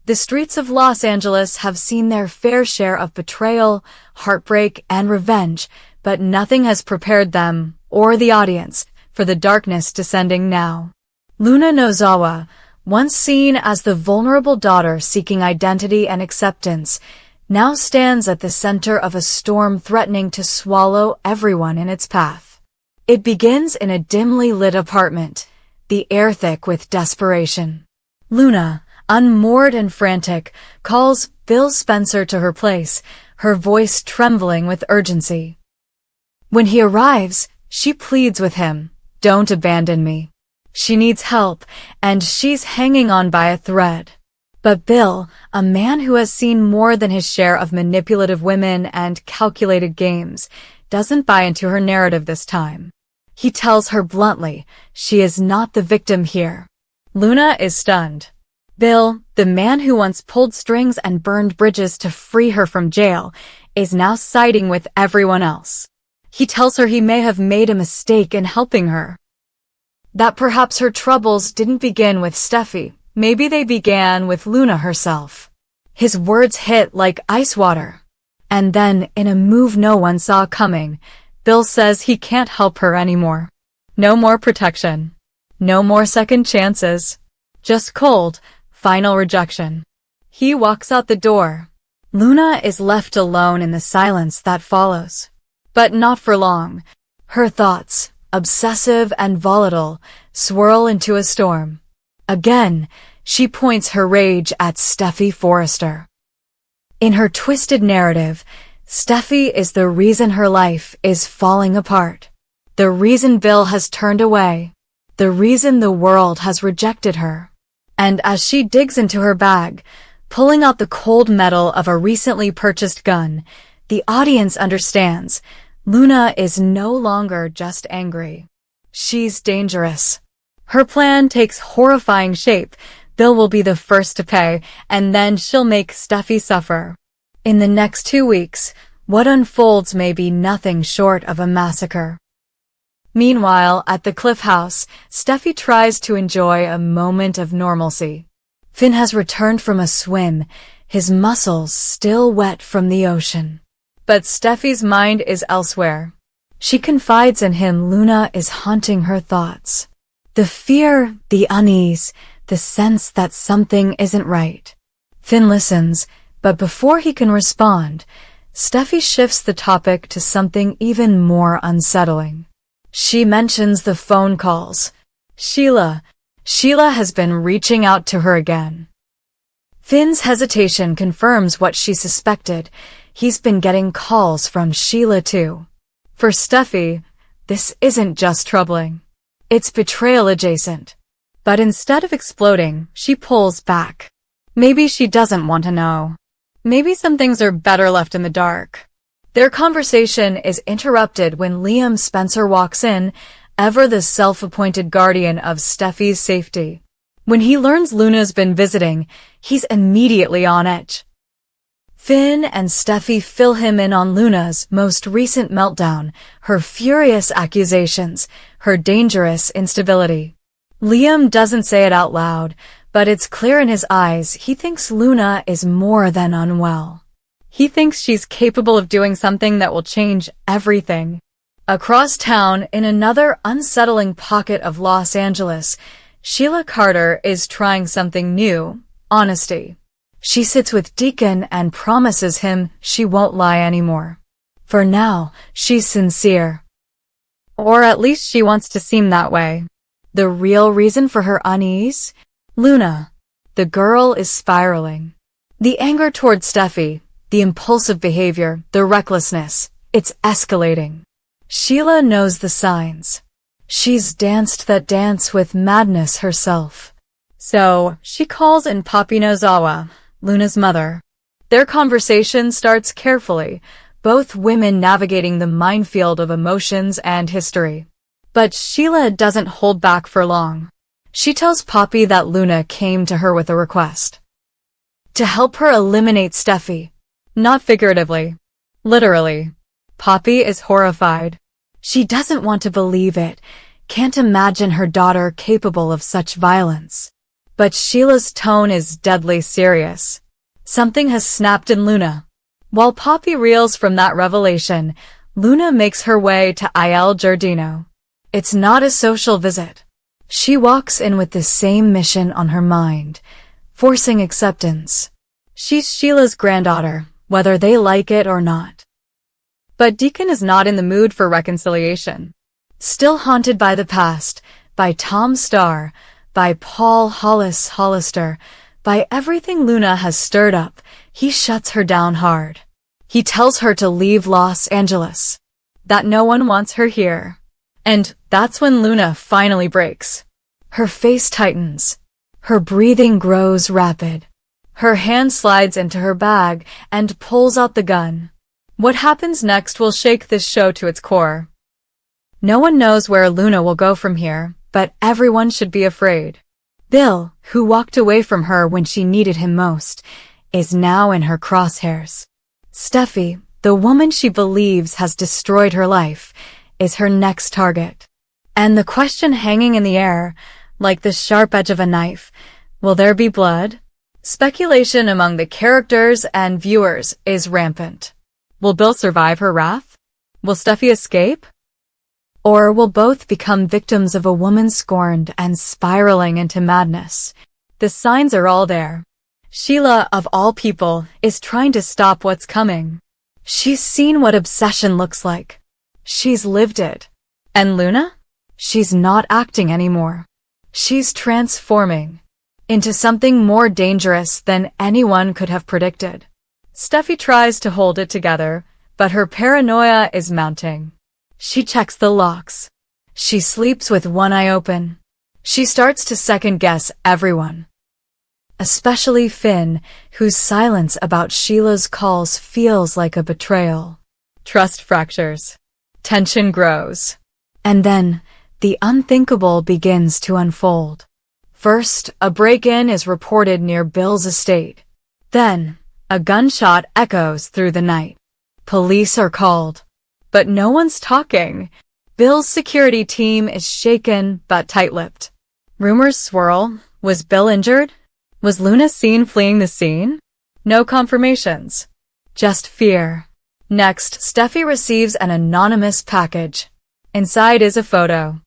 The streets of Los Angeles have seen their fair share of betrayal, heartbreak, and revenge, but nothing has prepared them, or the audience, for the darkness descending now. Luna Nozawa, once seen as the vulnerable daughter seeking identity and acceptance, now stands at the center of a storm threatening to swallow everyone in its path. It begins in a dimly lit apartment, the air thick with desperation. Luna, unmoored and frantic, calls Bill Spencer to her place, her voice trembling with urgency. When he arrives, she pleads with him, "Don't abandon me." She needs help, and she's hanging on by a thread. But Bill, a man who has seen more than his share of manipulative women and calculated games, doesn't buy into her narrative this time. He tells her bluntly, she is not the victim here. Luna is stunned. Bill, the man who once pulled strings and burned bridges to free her from jail, is now siding with everyone else. He tells her he may have made a mistake in helping her. That perhaps her troubles didn't begin with Steffi, maybe they began with Luna herself. His words hit like ice water. And then, in a move no one saw coming, Bill says he can't help her anymore. No more protection. No more second chances. Just cold, final rejection. He walks out the door. Luna is left alone in the silence that follows. But not for long. Her thoughts, obsessive and volatile, swirl into a storm. Again, she points her rage at Steffi Forrester. In her twisted narrative, Steffi is the reason her life is falling apart. The reason Bill has turned away. The reason the world has rejected her. And as she digs into her bag, pulling out the cold metal of a recently purchased gun, the audience understands Luna is no longer just angry. She's dangerous. Her plan takes horrifying shape. Bill will be the first to pay, and then she'll make Steffi suffer. In the next 2 weeks, what unfolds may be nothing short of a massacre. Meanwhile, at the Cliff House, Steffi tries to enjoy a moment of normalcy. Finn has returned from a swim, his muscles still wet from the ocean. But Steffi's mind is elsewhere. She confides in him Luna is haunting her thoughts. The fear, the unease, the sense that something isn't right. Finn listens, but before he can respond, Steffi shifts the topic to something even more unsettling. She mentions the phone calls. Sheila has been reaching out to her again. Finn's hesitation confirms what she suspected. He's been getting calls from Sheila too. For Steffi, this isn't just troubling. It's betrayal adjacent. But instead of exploding, she pulls back. Maybe she doesn't want to know. Maybe some things are better left in the dark. Their conversation is interrupted when Liam Spencer walks in, ever the self-appointed guardian of Steffi's safety. When he learns Luna's been visiting, he's immediately on edge. Finn and Steffi fill him in on Luna's most recent meltdown, her furious accusations, her dangerous instability. Liam doesn't say it out loud, but it's clear in his eyes he thinks Luna is more than unwell. He thinks she's capable of doing something that will change everything. Across town, in another unsettling pocket of Los Angeles, Sheila Carter is trying something new, honesty. She sits with Deacon and promises him she won't lie anymore. For now, she's sincere. Or at least she wants to seem that way. The real reason for her unease? Luna. The girl is spiraling. The anger toward Steffi, the impulsive behavior, the recklessness, it's escalating. Sheila knows the signs. She's danced that dance with madness herself. So, she calls in Poppy Nozawa, Luna's mother. Their conversation starts carefully, both women navigating the minefield of emotions and history. But Sheila doesn't hold back for long. She tells Poppy that Luna came to her with a request. To help her eliminate Steffi. Not figuratively. Literally. Poppy is horrified. She doesn't want to believe it, can't imagine her daughter capable of such violence. But Sheila's tone is deadly serious. Something has snapped in Luna. While Poppy reels from that revelation, Luna makes her way to Il Giardino. It's not a social visit. She walks in with the same mission on her mind, forcing acceptance. She's Sheila's granddaughter, whether they like it or not. But Deacon is not in the mood for reconciliation. Still haunted by the past, by Tom Starr, by Paul Hollister, by everything Luna has stirred up, he shuts her down hard. He tells her to leave Los Angeles, that no one wants her here. And that's when Luna finally breaks. Her face tightens. Her breathing grows rapid. Her hand slides into her bag and pulls out the gun. What happens next will shake this show to its core. No one knows where Luna will go from here, but everyone should be afraid. Bill, who walked away from her when she needed him most, is now in her crosshairs. Steffi, the woman she believes has destroyed her life, is her next target. And the question hanging in the air, like the sharp edge of a knife, will there be blood? Speculation among the characters and viewers is rampant. Will Bill survive her wrath? Will Steffi escape? Or will both become victims of a woman scorned and spiraling into madness? The signs are all there. Sheila, of all people, is trying to stop what's coming. She's seen what obsession looks like. She's lived it. And Luna? She's not acting anymore. She's transforming into something more dangerous than anyone could have predicted. Steffi tries to hold it together, but her paranoia is mounting. She checks the locks. She sleeps with one eye open. She starts to second-guess everyone. Especially Finn, whose silence about Sheila's calls feels like a betrayal. Trust fractures. Tension grows. And then, the unthinkable begins to unfold. First, a break-in is reported near Bill's estate. Then, a gunshot echoes through the night. Police are called. But no one's talking. Bill's security team is shaken but tight-lipped. Rumors swirl. Was Bill injured? Was Luna seen fleeing the scene? No confirmations. Just fear. Next, Steffi receives an anonymous package. Inside is a photo.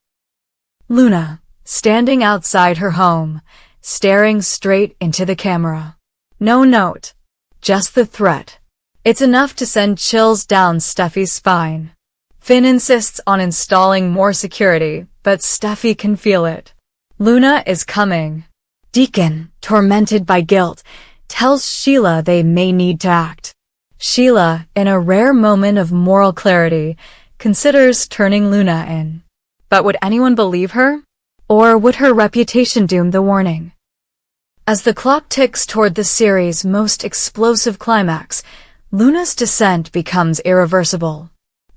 Luna, standing outside her home, staring straight into the camera. No note. Just the threat. It's enough to send chills down Steffi's spine. Finn insists on installing more security, but Steffi can feel it. Luna is coming. Deacon, tormented by guilt, tells Sheila they may need to act. Sheila, in a rare moment of moral clarity, considers turning Luna in. But would anyone believe her? Or would her reputation doom the warning? As the clock ticks toward the series' most explosive climax, Luna's descent becomes irreversible.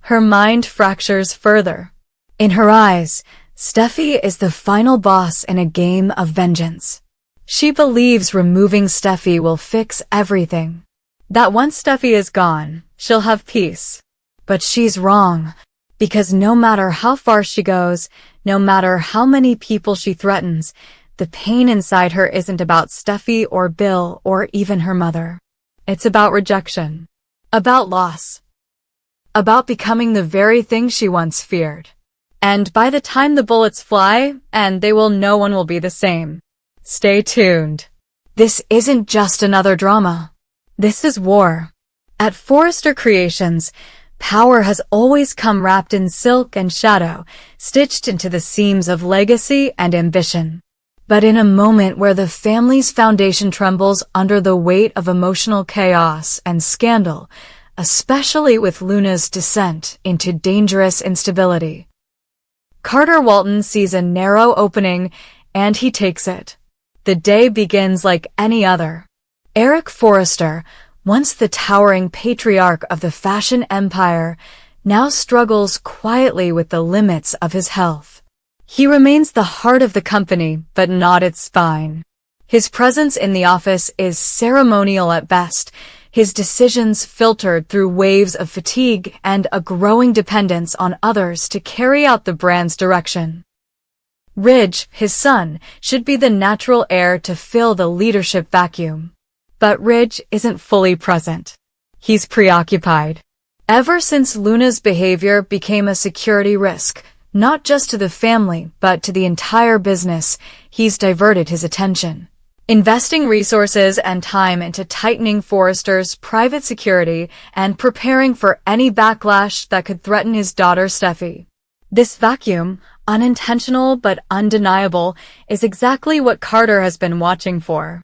Her mind fractures further. In her eyes, Steffi is the final boss in a game of vengeance. She believes removing Steffi will fix everything. That once Steffi is gone, she'll have peace. But she's wrong, because no matter how far she goes, no matter how many people she threatens, the pain inside her isn't about Steffi or Bill or even her mother. It's about rejection. About loss. About becoming the very thing she once feared. And by the time the bullets fly, and no one will be the same. Stay tuned. This isn't just another drama. This is war. At Forrester Creations, power has always come wrapped in silk and shadow, stitched into the seams of legacy and ambition. But in a moment where the family's foundation trembles under the weight of emotional chaos and scandal, especially with Luna's descent into dangerous instability, Carter Walton sees a narrow opening, and he takes it. The day begins like any other. Eric Forrester, once the towering patriarch of the fashion empire, now struggles quietly with the limits of his health. He remains the heart of the company, but not its spine. His presence in the office is ceremonial at best, his decisions filtered through waves of fatigue and a growing dependence on others to carry out the brand's direction. Ridge, his son, should be the natural heir to fill the leadership vacuum. But Ridge isn't fully present. He's preoccupied. Ever since Luna's behavior became a security risk, not just to the family, but to the entire business, he's diverted his attention, investing resources and time into tightening Forrester's private security and preparing for any backlash that could threaten his daughter Steffi. This vacuum, unintentional but undeniable, is exactly what Carter has been watching for.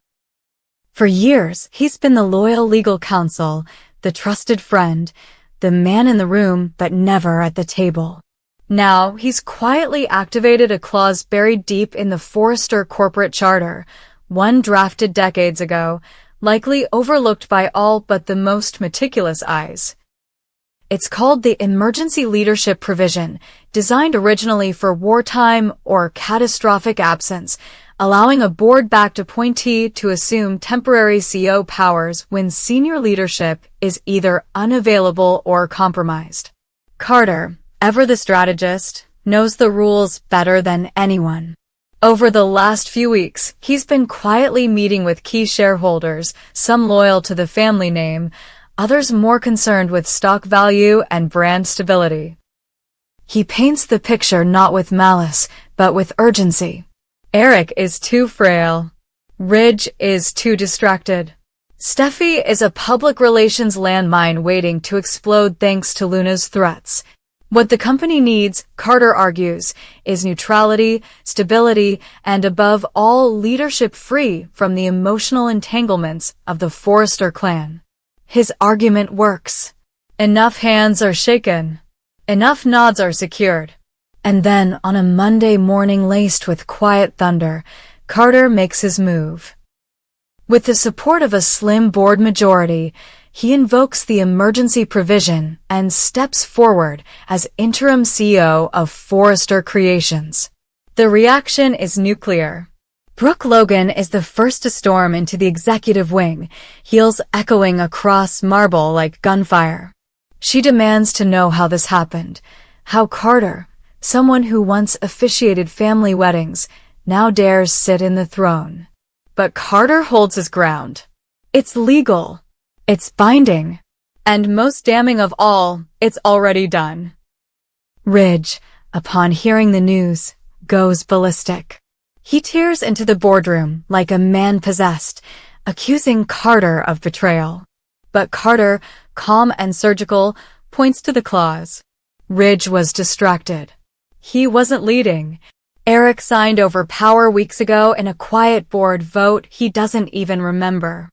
For years, he's been the loyal legal counsel, the trusted friend, the man in the room but never at the table. Now, he's quietly activated a clause buried deep in the Forrester corporate charter, one drafted decades ago, likely overlooked by all but the most meticulous eyes. It's called the Emergency Leadership Provision, designed originally for wartime or catastrophic absence, allowing a board-backed appointee to assume temporary CO powers when senior leadership is either unavailable or compromised. Carter, ever the strategist, knows the rules better than anyone. Over the last few weeks, he's been quietly meeting with key shareholders, some loyal to the family name, others more concerned with stock value and brand stability. He paints the picture not with malice, but with urgency. Eric is too frail. Ridge is too distracted. Steffi is a public relations landmine waiting to explode thanks to Luna's threats. What the company needs, Carter argues, is neutrality, stability, and above all, leadership free from the emotional entanglements of the Forrester clan. His argument works. Enough hands are shaken. Enough nods are secured. And then, on a Monday morning laced with quiet thunder, Carter makes his move. With the support of a slim board majority, he invokes the emergency provision and steps forward as interim CEO of Forrester Creations. The reaction is nuclear. Brooke Logan is the first to storm into the executive wing, heels echoing across marble like gunfire. She demands to know how this happened, how Carter, someone who once officiated family weddings, now dares sit in the throne. But Carter holds his ground. It's legal. It's binding. And most damning of all, it's already done. Ridge, upon hearing the news, goes ballistic. He tears into the boardroom like a man possessed, accusing Carter of betrayal. But Carter, calm and surgical, points to the clause. Ridge was distracted. He wasn't leading. Eric signed over power weeks ago in a quiet board vote he doesn't even remember.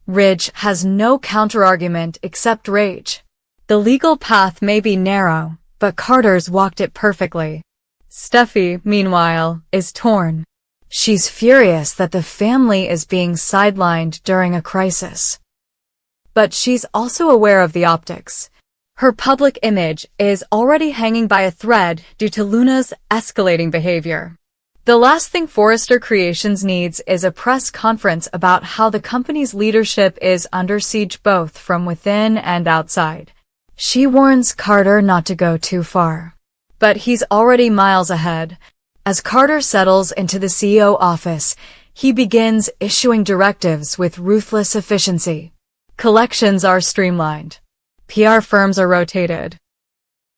Ridge has no counterargument except rage. The legal path may be narrow, but Carter's walked it perfectly. Steffi, meanwhile, is torn. She's furious that the family is being sidelined during a crisis. But she's also aware of the optics. Her public image is already hanging by a thread due to Luna's escalating behavior. The last thing Forrester Creations needs is a press conference about how the company's leadership is under siege both from within and outside. She warns Carter not to go too far. But he's already miles ahead. As Carter settles into the CEO office, he begins issuing directives with ruthless efficiency. Collections are streamlined. PR firms are rotated.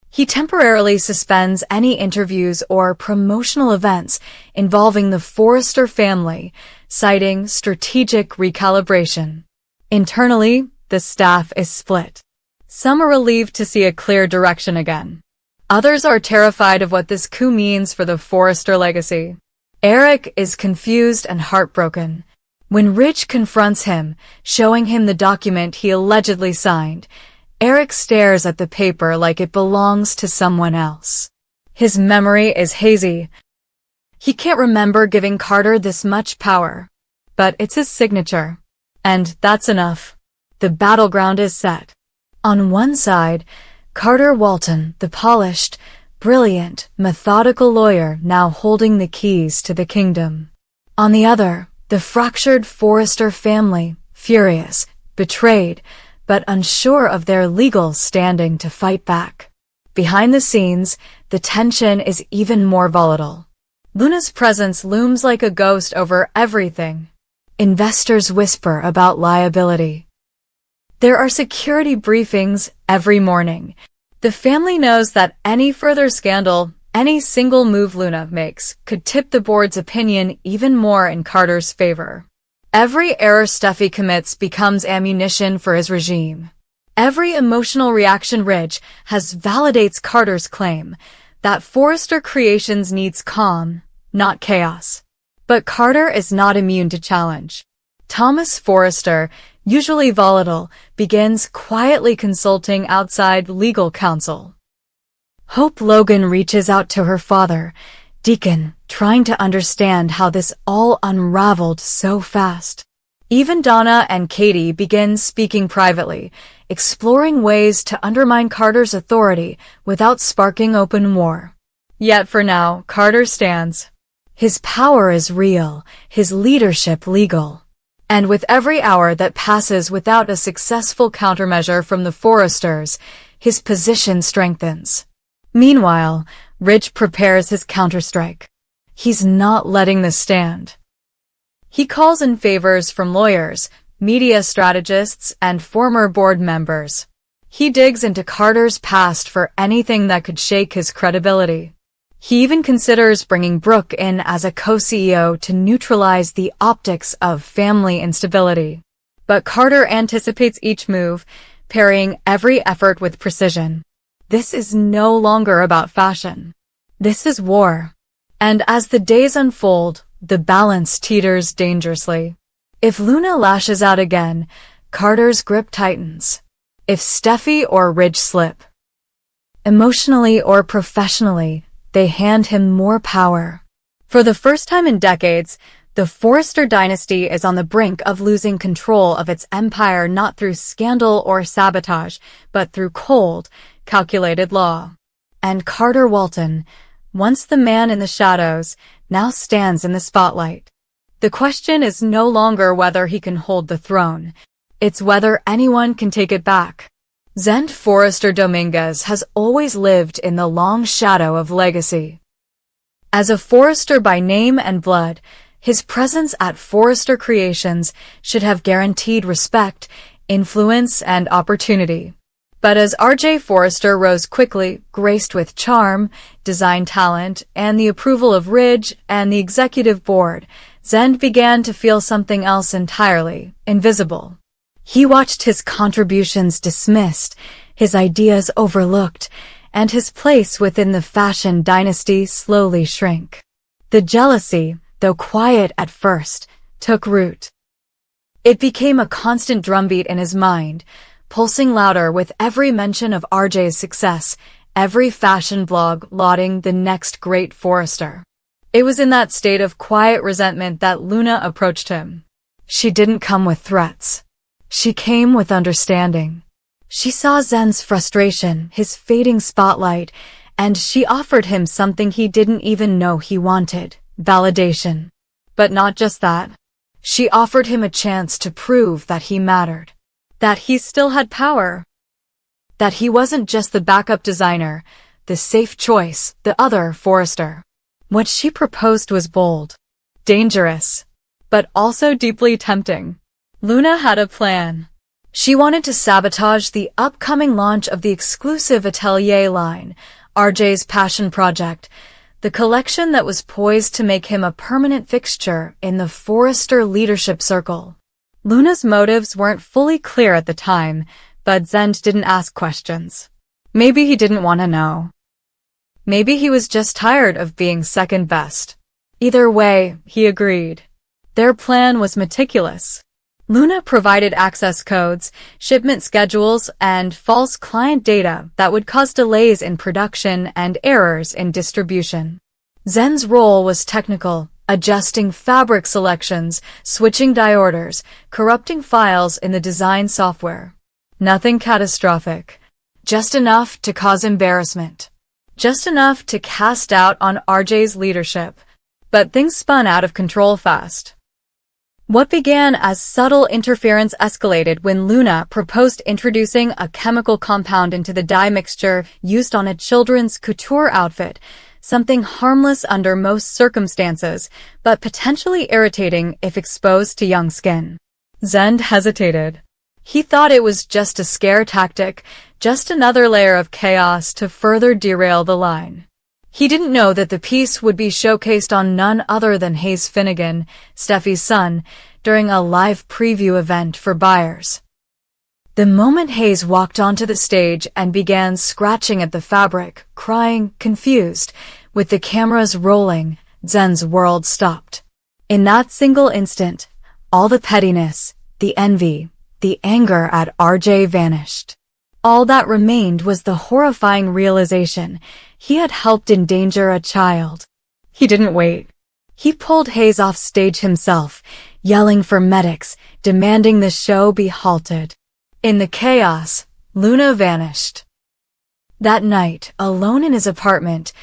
He temporarily suspends any interviews or promotional events involving the Forrester family, citing strategic recalibration. Internally, the staff is split. Some are relieved to see a clear direction again. Others are terrified of what this coup means for the Forrester legacy. Eric is confused and heartbroken. When Ridge confronts him, showing him the document he allegedly signed, Eric stares at the paper like it belongs to someone else. His memory is hazy. He can't remember giving Carter this much power. But it's his signature. And that's enough. The battleground is set. On one side, Carter Walton, the polished, brilliant, methodical lawyer now holding the keys to the kingdom. On the other, the fractured Forrester family, furious, betrayed, but unsure of their legal standing to fight back. Behind the scenes, the tension is even more volatile. Luna's presence looms like a ghost over everything. Investors whisper about liability. There are security briefings every morning. The family knows that any further scandal, any single move Luna makes, could tip the board's opinion even more in Carter's favor. Every error Steffi commits becomes ammunition for his regime. Every emotional reaction Ridge has validates Carter's claim that Forrester Creations needs calm, not chaos. But Carter is not immune to challenge. Thomas Forrester, usually volatile, begins quietly consulting outside legal counsel. Hope Logan reaches out to her father, Deacon, trying to understand how this all unraveled so fast. Even Donna and Katie begin speaking privately, exploring ways to undermine Carter's authority without sparking open war. Yet for now, Carter stands. His power is real, his leadership legal. And with every hour that passes without a successful countermeasure from the Forresters, his position strengthens. Meanwhile, Ridge prepares his counterstrike. He's not letting this stand. He calls in favors from lawyers, media strategists, and former board members. He digs into Carter's past for anything that could shake his credibility. He even considers bringing Brooke in as a co-CEO to neutralize the optics of family instability. But Carter anticipates each move, parrying every effort with precision. This is no longer about fashion. This is war. And as the days unfold, the balance teeters dangerously. If Luna lashes out again, Carter's grip tightens. If Steffi or Ridge slip, emotionally or professionally, they hand him more power. For the first time in decades, the Forrester dynasty is on the brink of losing control of its empire not through scandal or sabotage, but through cold, calculated law. And Carter Walton, once the man in the shadows, now stands in the spotlight. The question is no longer whether he can hold the throne. It's whether anyone can take it back. Zende Forrester Dominguez has always lived in the long shadow of legacy. As a Forrester by name and blood, his presence at Forrester Creations should have guaranteed respect, influence, and opportunity. But as R.J. Forrester rose quickly, graced with charm, design talent, and the approval of Ridge and the executive board, Zende began to feel something else entirely, invisible. He watched his contributions dismissed, his ideas overlooked, and his place within the fashion dynasty slowly shrink. The jealousy, though quiet at first, took root. It became a constant drumbeat in his mind, pulsing louder with every mention of RJ's success, every fashion blog lauding the next great Forrester. It was in that state of quiet resentment that Luna approached him. She didn't come with threats. She came with understanding. She saw Zende's frustration, his fading spotlight, and she offered him something he didn't even know he wanted, validation. But not just that. She offered him a chance to prove that he mattered. That he still had power. That he wasn't just the backup designer, the safe choice, the other Forrester. What she proposed was bold, dangerous, but also deeply tempting. Luna had a plan. She wanted to sabotage the upcoming launch of the exclusive Atelier line, RJ's passion project, the collection that was poised to make him a permanent fixture in the Forrester leadership circle. Luna's motives weren't fully clear at the time, but Zende didn't ask questions. Maybe he didn't want to know. Maybe he was just tired of being second best. Either way, he agreed. Their plan was meticulous. Luna provided access codes, shipment schedules, and false client data that would cause delays in production and errors in distribution. Zende's role was technical, adjusting fabric selections, switching dye orders, corrupting files in the design software. Nothing catastrophic. Just enough to cause embarrassment. Just enough to cast doubt on RJ's leadership. But things spun out of control fast. What began as subtle interference escalated when Luna proposed introducing a chemical compound into the dye mixture used on a children's couture outfit, something harmless under most circumstances, but potentially irritating if exposed to young skin. Zende hesitated. He thought it was just a scare tactic, just another layer of chaos to further derail the line. He didn't know that the piece would be showcased on none other than Hayes Finnegan, Steffi's son, during a live preview event for buyers. The moment Hayes walked onto the stage and began scratching at the fabric, crying, confused, with the cameras rolling, Zende's world stopped. In that single instant, all the pettiness, the envy, the anger at RJ vanished. All that remained was the horrifying realization he had helped endanger a child. He didn't wait. He pulled Hayes off stage himself, yelling for medics, demanding the show be halted. In the chaos, Luna vanished. That night, alone in his apartment,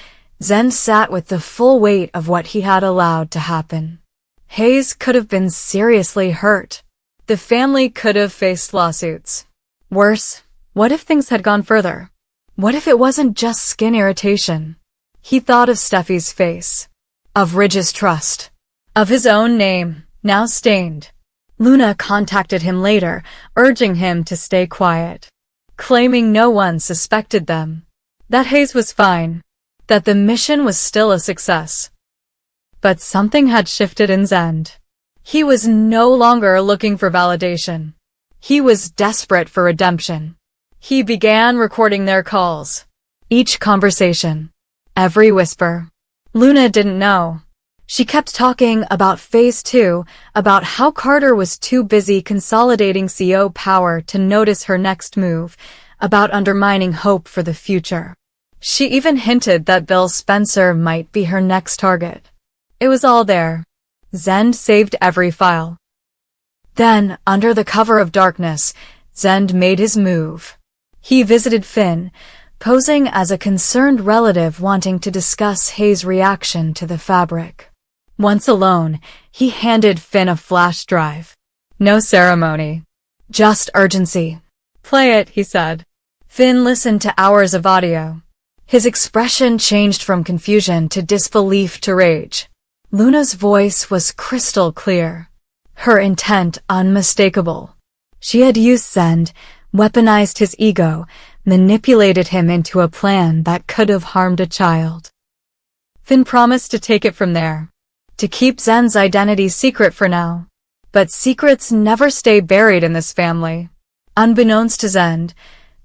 Zende sat with the full weight of what he had allowed to happen. Hayes could have been seriously hurt. The family could have faced lawsuits. Worse, what if things had gone further? What if it wasn't just skin irritation? He thought of Steffi's face, of Ridge's trust, of his own name, now stained. Luna contacted him later, urging him to stay quiet, claiming no one suspected them, that Hayes was fine, that the mission was still a success. But something had shifted in Zende. He was no longer looking for validation. He was desperate for redemption. He began recording their calls, each conversation, every whisper. Luna didn't know. She kept talking about Phase 2, about how Carter was too busy consolidating CO power to notice her next move, about undermining hope for the future. She even hinted that Bill Spencer might be her next target. It was all there. Zende saved every file. Then, under the cover of darkness, Zende made his move. He visited Finn, posing as a concerned relative wanting to discuss Hayes' reaction to the fabric. Once alone, he handed Finn a flash drive. No ceremony. Just urgency. Play it, he said. Finn listened to hours of audio. His expression changed from confusion to disbelief to rage. Luna's voice was crystal clear. Her intent unmistakable. She had used Zende, weaponized his ego, manipulated him into a plan that could have harmed a child. Finn promised to take it from there. To keep Zende's identity secret for now. But secrets never stay buried in this family. Unbeknownst to Zende,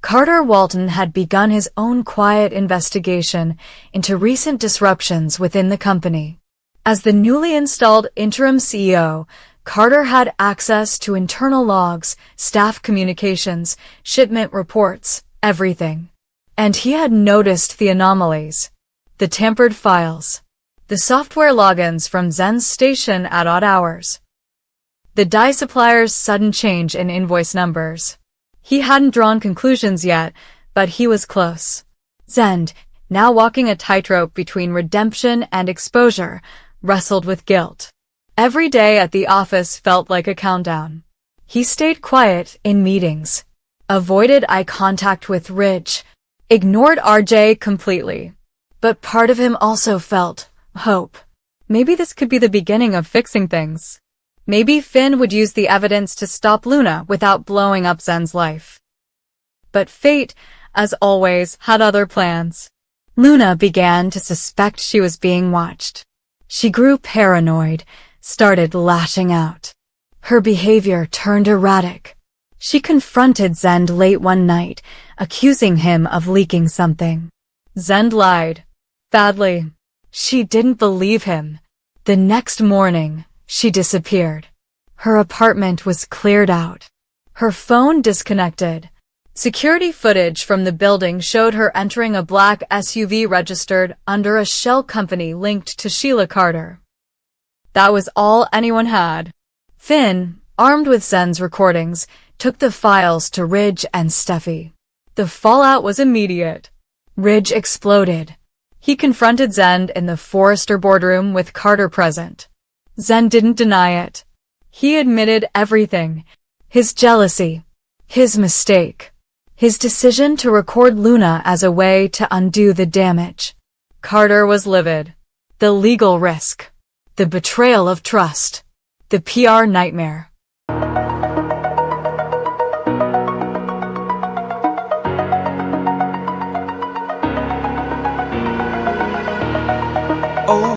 Carter Walton had begun his own quiet investigation into recent disruptions within the company. As the newly installed interim CEO, Carter had access to internal logs, staff communications, shipment reports, everything. And he had noticed the anomalies. The tampered files. The software logins from Zende's station at odd hours. The dye supplier's sudden change in invoice numbers. He hadn't drawn conclusions yet, but he was close. Zende, now walking a tightrope between redemption and exposure, wrestled with guilt. Every day at the office felt like a countdown. He stayed quiet in meetings, avoided eye contact with Ridge, ignored RJ completely. But part of him also felt hope. Maybe this could be the beginning of fixing things. Maybe Finn would use the evidence to stop Luna without blowing up Zende's life. But fate, as always, had other plans. Luna began to suspect she was being watched. She grew paranoid, started lashing out. Her behavior turned erratic. She confronted Zende late one night, accusing him of leaking something. Zende lied. Badly. She didn't believe him. The next morning, she disappeared. Her apartment was cleared out. Her phone disconnected. Security footage from the building showed her entering a black SUV registered under a shell company linked to Sheila Carter. That was all anyone had. Finn, armed with Zende's recordings, took the files to Ridge and Steffi. The fallout was immediate. Ridge exploded. He confronted Zende in the Forrester boardroom with Carter present. Zende didn't deny it. He admitted everything. His jealousy. His mistake. His decision to record Luna as a way to undo the damage. Carter was livid. The legal risk. The betrayal of trust. The PR nightmare. Oh,